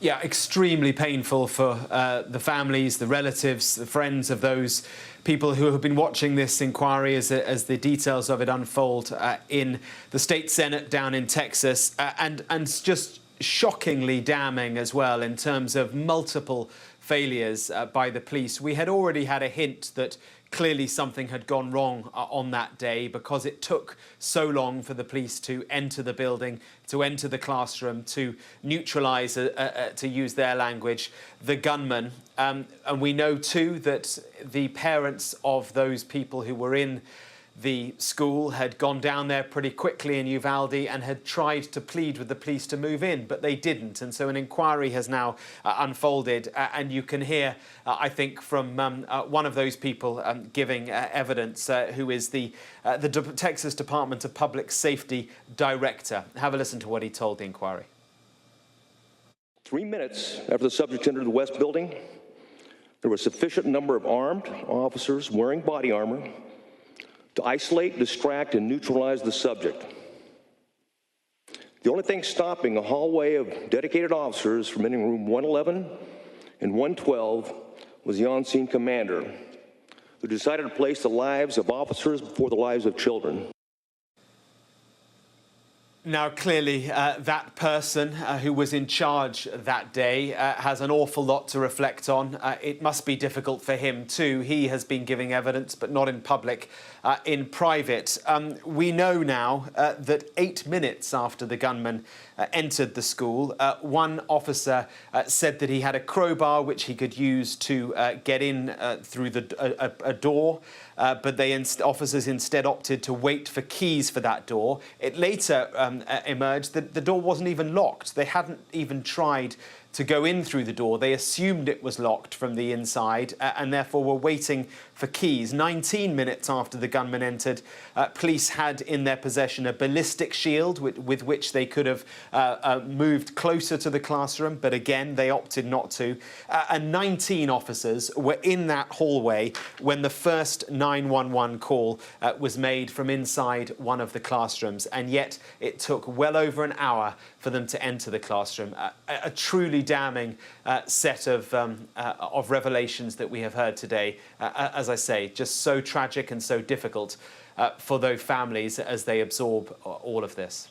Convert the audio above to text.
Yeah, extremely painful for the families, the relatives, the friends of those people who have been watching this inquiry as the details of it unfold in the state Senate down in Texas, and just shockingly damning as well in terms of multiple failures by the police. We had already had a hint that clearly something had gone wrong on that day because it took so long for the police to enter the building, to enter the classroom, to neutralise, to use their language, the gunman. And we know too that the parents of those people who were in the school had gone down there pretty quickly in Uvalde and had tried to plead with the police to move in, but they didn't. And so an inquiry has now unfolded, and you can hear, I think, from one of those people giving evidence, who is the Texas Department of Public Safety director. Have a listen to what he told the inquiry. 3 minutes after the subject entered the West Building, there was a sufficient number of armed officers wearing body armor to isolate, distract, and neutralize the subject. The only thing stopping a hallway of dedicated officers from entering room 111 and 112 was the on-scene commander, who decided to place the lives of officers before the lives of children. Now, clearly, that person who was in charge that day has an awful lot to reflect on. It must be difficult for him too. He has been giving evidence, but not in public, in private. We know now that 8 minutes after the gunman entered the school, one officer said that he had a crowbar which he could use to get in through a door, but officers instead opted to wait for keys for that door. It later emerged that the door wasn't even locked. They hadn't even tried to go in through the door. They assumed it was locked from the inside and therefore were waiting for keys. 19 minutes after the gunman entered, police had in their possession a ballistic shield with which they could have moved closer to the classroom, but again, they opted not to. And 19 officers were in that hallway when the first 911 call was made from inside one of the classrooms, and yet it took well over an hour for them to enter the classroom. A truly damning set of revelations that we have heard today. As I say, just so tragic and so difficult for those families as they absorb all of this.